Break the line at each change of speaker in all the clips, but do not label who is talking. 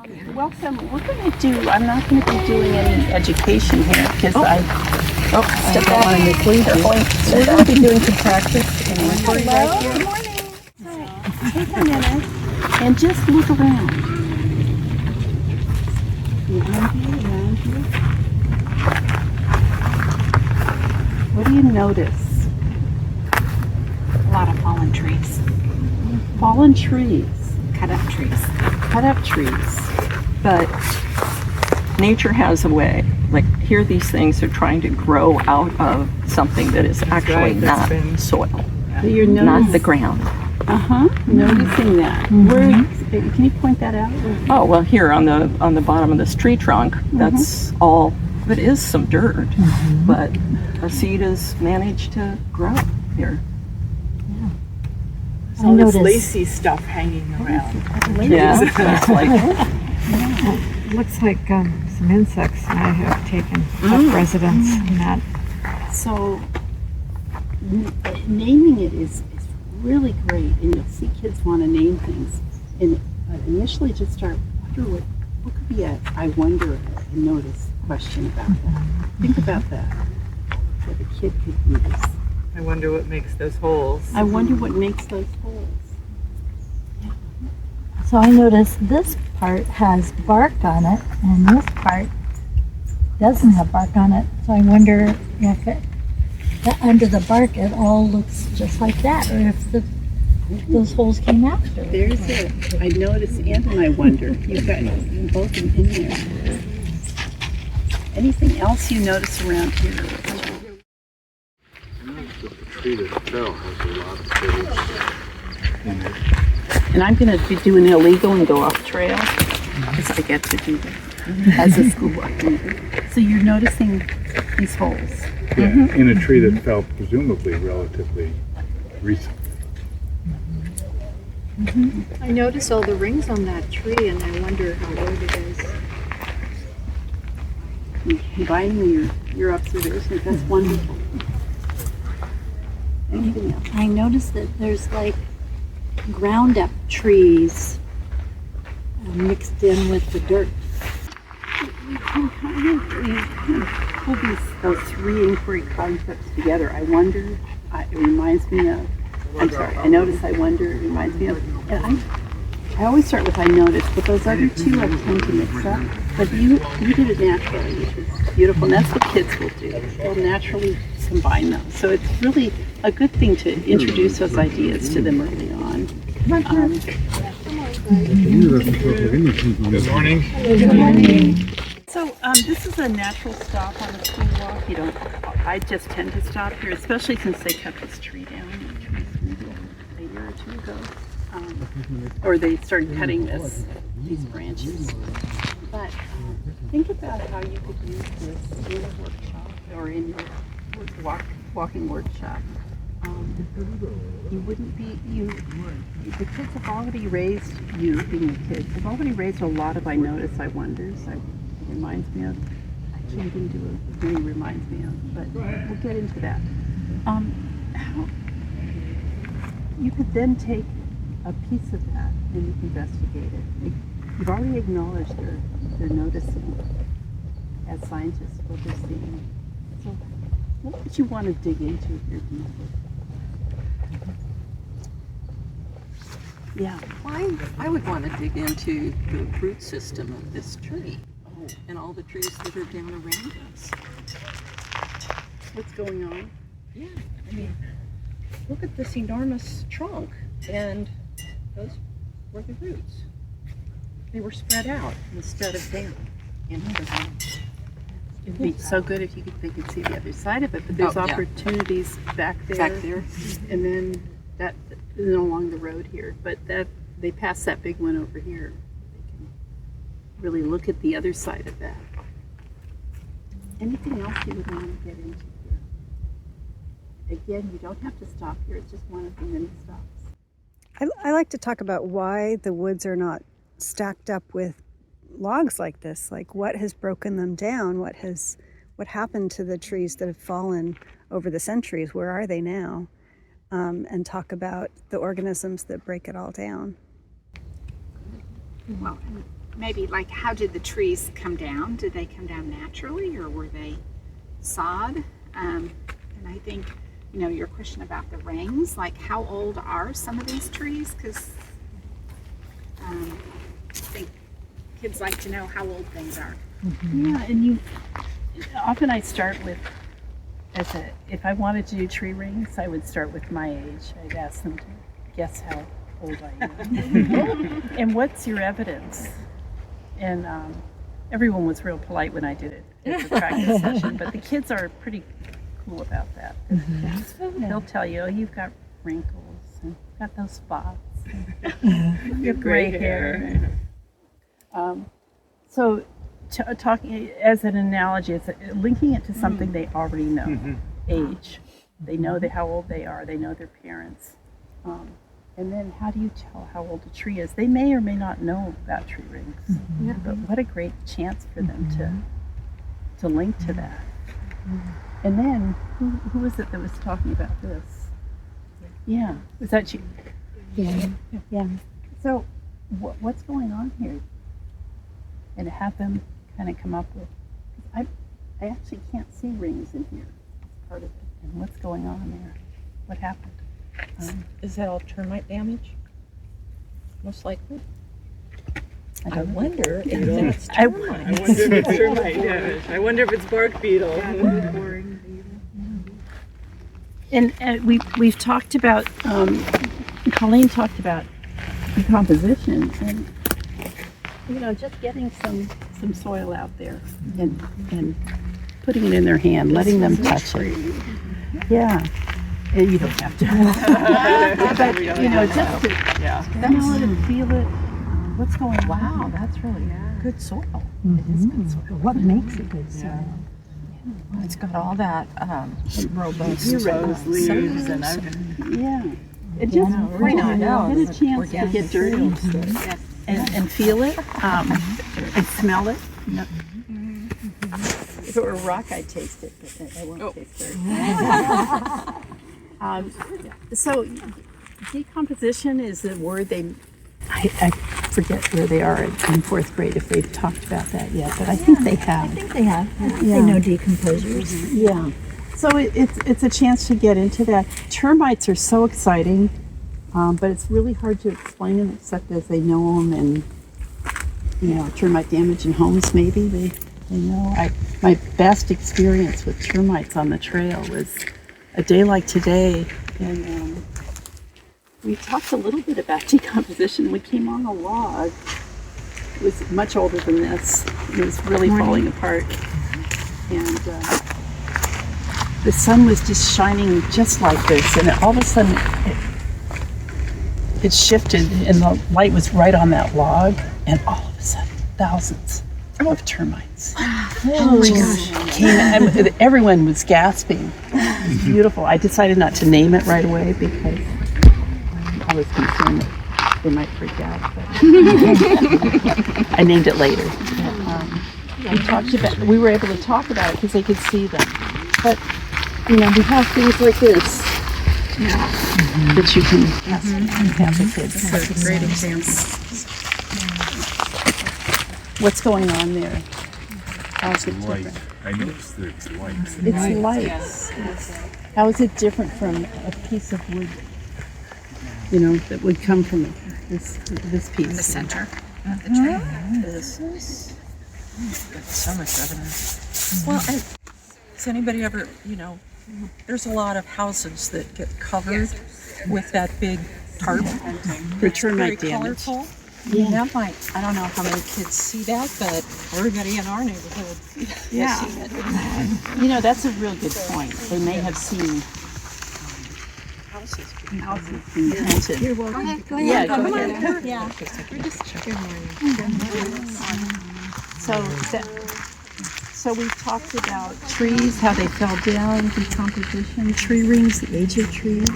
Welcome. I'm not going to be doing any education here because step out on this lead. We're going to be doing some practice and inquiry right here. Good morning. So take a minute and just look around. Around you. What do you notice?
A lot of fallen trees.
Fallen trees.
Cut up trees.
Cut up trees. But nature has a way. Like here, these things are trying to grow out of something that is actually not soil, not the ground. Noticing that. Can you point that out? Oh well, here on the bottom of this tree trunk, that's all. It is some dirt, but a seed has managed to grow here.
All this lacy stuff hanging around.
Yeah, it's like
Looks like some insects might have taken up residence in that.
so. Naming it is really great, and you'll see kids want to name things. And initially, just start wonder what could be a I wonder, a notice question about that. Think about that. What a kid could use.
I wonder what makes those holes.
I wonder what makes those holes.
So I noticed this part has bark on it, and this part doesn't have bark on it. So I wonder if under the bark it all looks just like that, or if those holes came after.
There's it. I notice and I wonder. You've got both in there. Anything else you notice around here?
The tree that fell has a lot of holes in it.
And I'm going to be doing illegal and go off trail because I get to do that as a school board member. So you're noticing these holes.
Yeah, in a tree that fell presumably relatively recently.
I noticed all the rings on that tree, and I wonder how old it is.
Combining your observations, that's wonderful. Anything else?
I noticed that there's like ground up trees mixed in with the dirt.
You pull those three inquiry concepts together. I wonder, it reminds me of, I'm sorry, I notice, I wonder, it reminds me of, and I always start with I notice, but those other two I tend to mix up. But you did it naturally, which is beautiful, and that's what kids will do. They'll naturally combine those. So it's really a good thing to introduce those ideas to them early on.
Good morning.
Good morning. So this is a natural stop on the school walk. I just tend to stop here, especially since they cut this tree down. The tree's moved a year or two ago. Or they started cutting these branches. But think about how you could use this in a workshop or in your walking workshop. You wouldn't be, the kids have already raised, you being the kids, have already raised a lot of I notice, I wonders. It reminds me of, I can't even do it, really reminds me of, but we'll get into that. How, you could then take a piece of that and investigate it. You've already acknowledged they're noticing as scientists what they're seeing. So what would you want to dig into here deeply? Yeah.
I would want to dig into the root system of this tree and all the trees that are down around us.
What's going on?
Yeah, I mean, look at this enormous trunk, and those were the roots. They were spread out instead of down into the ground.
It'd be so good if they could see the other side of it, but there's opportunities back there.
Back there.
And then that and along the road here. But that they pass that big one over here. They can really look at the other side of that. Anything else you would want to get into here? Again, you don't have to stop here. It's just one of the many stops.
I like to talk about why the woods are not stacked up with logs like this. Like what has broken them down? What happened to the trees that have fallen over the centuries? Where are they now? And talk about the organisms that break it all down.
Well,
maybe like how did the trees come down? Did they come down naturally or were they sawed? And I think, you know, your question about the rings, like how old are some of these trees? Because I think kids like to know how old things are.
Yeah, and often I start with, if I wanted to do tree rings, I would start with my age. I'd ask them to guess how old I am. And what's your evidence? And everyone was real polite when I did it at the practice session, but the kids are pretty cool about that. They'll tell you, oh, you've got wrinkles, and you've got those spots, and you have gray hair. So talking as an analogy, it's linking it to something they already know, age. They know how old they are. They know their parents. And then how do you tell how old a tree is? They may or may not know about tree rings, but what a great chance for them to link to that. And then who was it that was talking about this? Yeah, was that you?
Yeah.
So what's going on here? And have them kind of come up with, I actually can't see rings in here. That's part of it. And what's going on there? What happened?
Is that all termite damage? Most likely. I
don't know.
wonder if that's
I
termite.
wonder if it's termite damage. I wonder if it's bark beetle.
And we've talked about, Colleen talked about decomposition and, you know, just getting some soil out there and putting it in their hand, letting them touch it. Yeah. And you don't have to. But, you know, just to smell it and feel it. What's going on?
Wow, that's really good soil.
It is good soil.
What makes it good soil?
It's got all that robust
Heroes leaves and
Yeah. It just
we don't know.
get a chance to get dirty and feel it and smell it. No. If it were a rock, I'd taste it, but I won't taste it. So decomposition is a word I forget where they are in fourth grade if they've talked about that yet, but I think they have.
I think they have. They know decomposers.
Yeah. So it's a chance to get into that. Termites are so exciting, but it's really hard to explain them except as they know them and, you know, termite damage in homes maybe. They know. My best experience with termites on the trail was a day like today, and we talked a little bit about decomposition. We came on a log. It was much older than this. It was really falling apart. And the sun was just shining just like this. And all of a sudden, it shifted and the light was right on that log. And all of a sudden, thousands of termites just came. And everyone was gasping. It was beautiful. I decided not to name it right away because I was concerned that they might freak out, but I named it later. We were able to talk about it because they could see them. But, you know, we have things like this that you can have the kids.
That's a great example.
What's going on there? How's it
Light.
different?
I noticed that it's light.
It's lights. How is it different from a piece of wood, you know, that would come from this piece?
The center of the tree.
So much evidence. Well, and has anybody ever, you know, there's a lot of houses that get covered with that big tarp.
For termite
Very
damage.
colorful. Yeah. That might, I don't know how many kids see that, but everybody in our neighborhood has seen it.
You know, that's a real good point. They may have seen
Houses.
being painted.
You're welcome. Go
Yeah,
ahead.
go ahead.
Yeah.
So we talked about trees, how they fell down, decomposition, tree rings, the age of trees.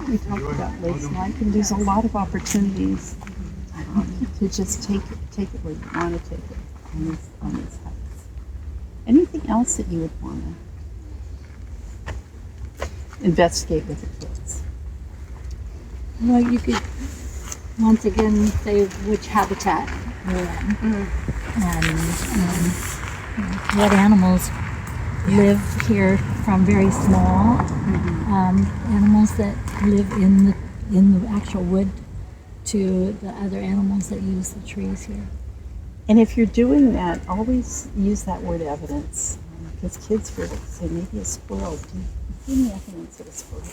We talked about lakes life, and there's a lot of opportunities to just take it where you want to take it on these hikes. Anything else that you would want to investigate with the kids?
Well, you could once again say which habitat when. And what animals live here from very small animals that live in the actual wood to the other animals that use the trees here.
And if you're doing that, always use that word evidence. Because kids will say, maybe a squirrel. Give me evidence of a squirrel.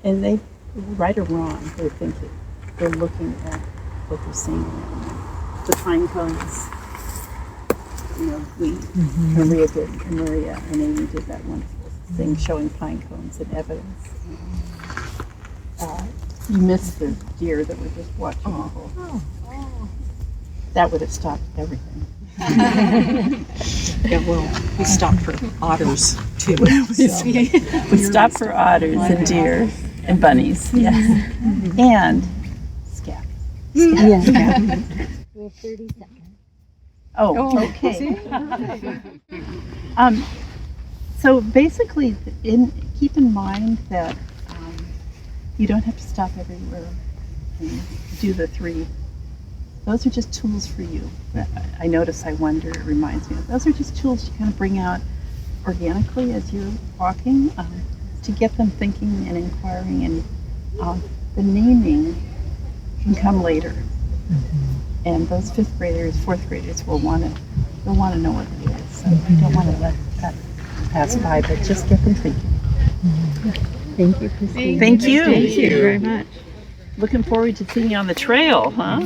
And they, right or wrong, they're thinking. They're looking at what they're seeing around them. The pine cones. You know, Maria and Amy did that wonderful thing showing pine cones and evidence. You missed the deer that were just watching the whole. That would have stopped everything.
Yeah, well, we stopped for otters too.
We stopped for otters and deer and bunnies, yes, and scat.
Yeah. We have 30 seconds.
Oh, okay. So basically, keep in mind that you don't have to stop everywhere and do the 3. Those are just tools for you. I notice, I wonder, it reminds me of, those are just tools you kind of bring out organically as you're walking to get them thinking and inquiring, and the naming can come later. And those 5th graders, 4th graders will want to know what it is. So I don't want to let that pass by, but just get them thinking.
Thank you, Christine.
Thank you.
Thank you very much.
Looking forward to seeing you on the trail, huh?